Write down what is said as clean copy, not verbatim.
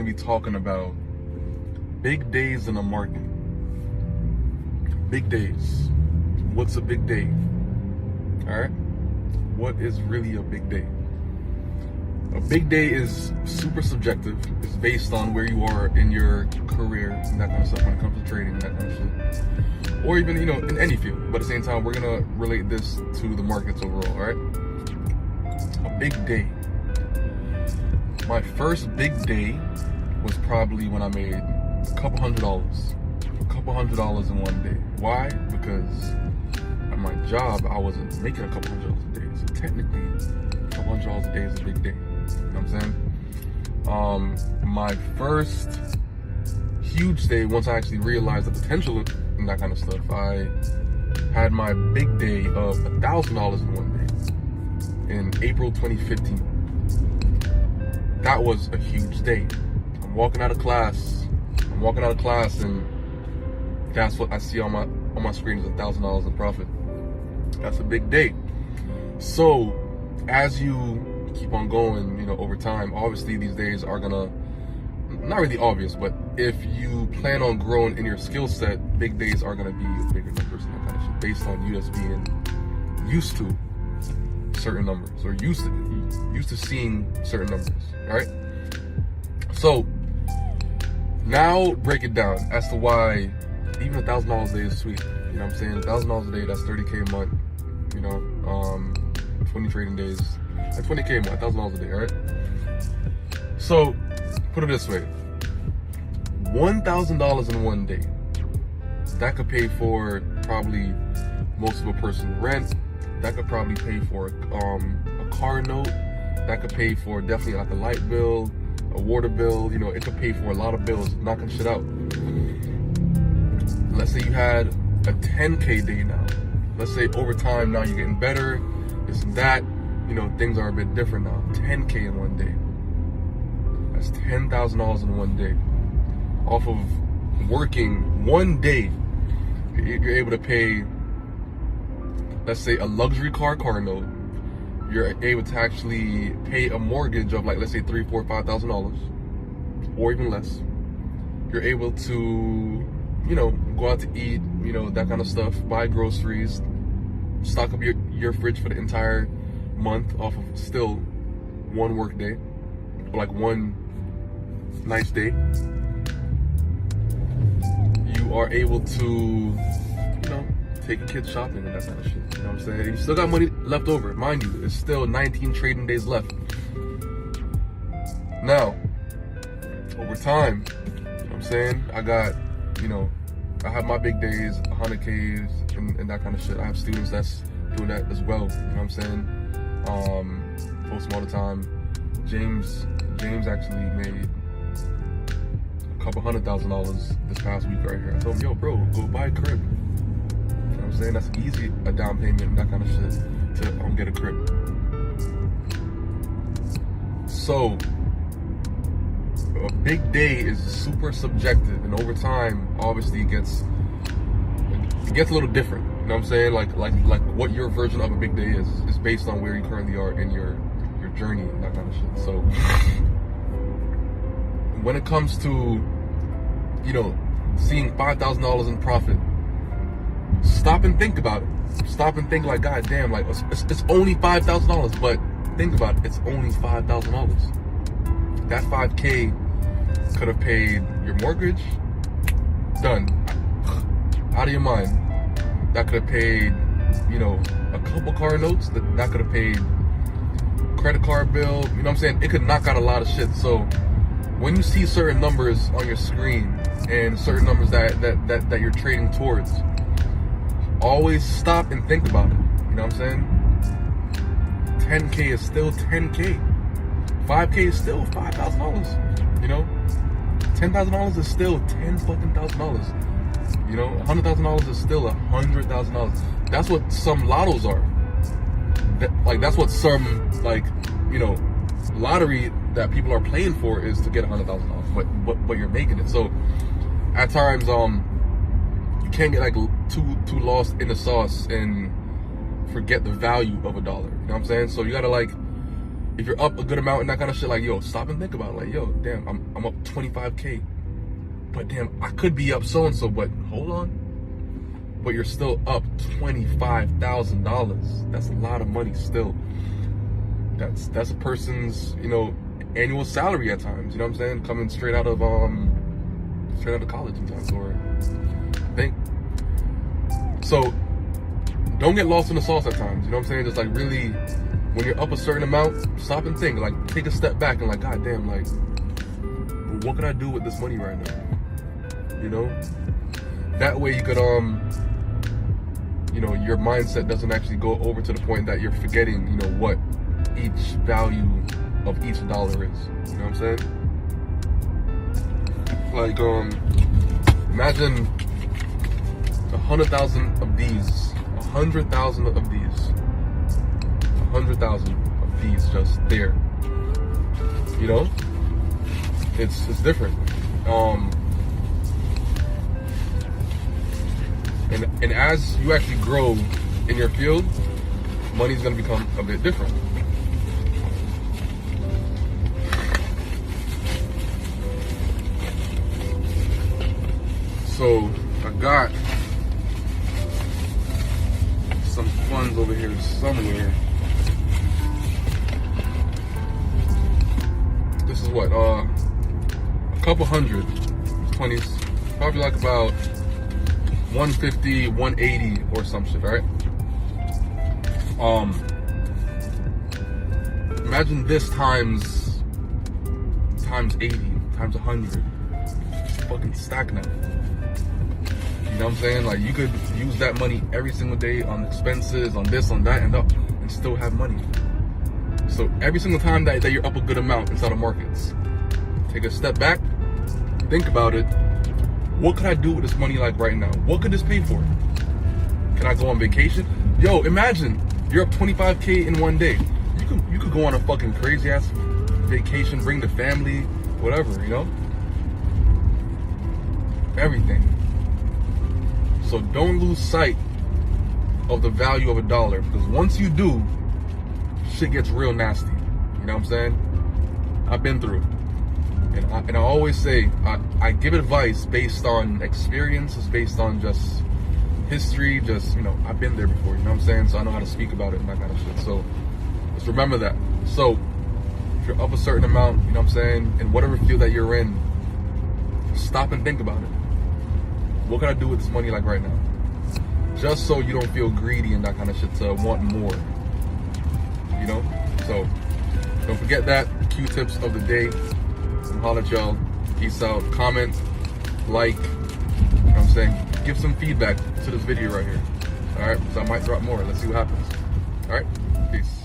going to be talking about big days in the market. Big days. What's a big day? All right. What is really a big day? A big day is super subjective. It's based on where you are in your career and that kind of stuff when it comes to trading and that kind of shit. Or even, in any field. But at the same time, we're going to relate this to the markets overall, all right? A big day. My first big day was probably when I made a couple $100s. A couple $100 in one day. Why? Because at my job, I wasn't making a couple $100 a day. So technically, a couple $100 a day is a big day. You know what I'm saying? My first huge day, once I actually realized the potential and that kind of stuff, I had my big day of $1,000 in one day in April 2015. That was a huge day. I'm walking out of class, and that's what I see on my screen is $1,000 in profit. That's a big day. So as you keep on going, over time, obviously these days are gonna, not really obvious, but if you plan on growing in your skill set, big days are gonna be bigger numbers and that kind of shit, based on you just being used to certain numbers, or used to seeing certain numbers. All right. So now break it down as to why even $1,000 a day is sweet. You know what I'm saying? $1,000 a day, that's $30K a month. 20 trading days, that's $20K a month, $1,000 a day. All right. So put it this way: $1,000 in one day, that could pay for probably most of a person's rent. That could probably pay for a car note. That could pay for definitely like a light bill, a water bill. It could pay for a lot of bills, knocking shit out. Let's say you had a 10K day now. Let's say over time now you're getting better, this and that. Things are a bit different now. 10K in one day. That's $10,000 in one day. Off of working one day, you're able to pay, let's say, a luxury car note. You're able to actually pay a mortgage of, like, let's say $3,000, $4,000, $5,000, or even less. You're able to, go out to eat, that kind of stuff, buy groceries, stock up your fridge for the entire month off of still one work day, or like one nice day. You are able to, take a kid shopping and that kind of shit. You know what I'm saying? You still got money left over. Mind you, it's still 19 trading days left. Now, over time, you know what I'm saying? I got, I have my big days, 100Ks and that kind of shit. I have students that's doing that as well. You know what I'm saying? Post them all the time. James actually made a couple $100,000 this past week right here. I told him, yo, bro, go buy a crib. You know what I'm saying? That's easy, a down payment and that kind of shit to get a crib. So a big day is super subjective, and over time, obviously, it gets a little different. You know what I'm saying? Like what your version of a big day is based on where you currently are in your journey and that kind of shit. So when it comes to seeing $5,000 in profit, stop and think about it. Stop and think like, God damn, like it's only $5,000, but think about it, it's only $5,000. That 5K could have paid your mortgage, done, out of your mind. That could have paid, a couple car notes. That could have paid credit card bill. You know what I'm saying? It could knock out a lot of shit. So when you see certain numbers on your screen and certain numbers that you're trading towards, always stop and think about it. You know what I'm saying? 10K is still 10K. 5K is still $5,000. $10,000 is still $10,000. $100,000 is still $100,000. That's what some lottos are. That's what some lottery that people are playing for is, to get $100,000. But you're making it. So at times, you can't get too lost in the sauce and forget the value of $1. You know what I'm saying? So you gotta if you're up a good amount and that kind of shit, like, yo, stop and think about it. Like, yo, damn, I'm up 25K. But damn, I could be up so-and-so, but hold on. But you're still up $25,000. That's a lot of money still. That's a person's, you know, annual salary at times. You know what I'm saying? Coming straight out of college sometimes, or I think. So don't get lost in the sauce at times. You know what I'm saying? Just like really, when you're up a certain amount, stop and think. Like take a step back and like, God damn, like, what can I do with this money right now? You know? That way you could you know, your mindset doesn't actually go over to the point that you're forgetting, you know, what each value of each dollar is. You know what I'm saying? Like, imagine 100,000 of these, 100,000 of these, 100,000 of these just there. You know? It's different. And as you actually grow in your field, money's gonna become a bit different. So I got some funds over here somewhere. This is what, a couple hundred 20s, probably like about 150, 180 or some shit, right? Imagine this times 80, times 100. Fucking stack now. You know what I'm saying? Like, you could use that money every single day on expenses, on this, on that, and still have money. So every single time that you're up a good amount inside of markets, take a step back, think about it. What could I do with this money like right now? What could this pay for? Can I go on vacation? Yo, imagine you're up 25K in one day. You could go on a fucking crazy ass vacation, bring the family, whatever, you know? Everything. So don't lose sight of the value of a dollar, because once you do, shit gets real nasty. You know what I'm saying? I've been through it. And I always say, I give advice based on experiences, based on just history, just, you know, I've been there before, you know what I'm saying? So I know how to speak about it and that kind of shit. So just remember that. So if you're up a certain amount, you know what I'm saying, in whatever field that you're in, stop and think about it. What can I do with this money like right now? Just so you don't feel greedy and that kind of shit to want more, you know? So don't forget that. Q-tips of the day. And holla at y'all. Peace out. Comment, like, you know what I'm saying? Give some feedback to this video right here. Alright, so I might drop more. Let's see what happens. Alright, peace.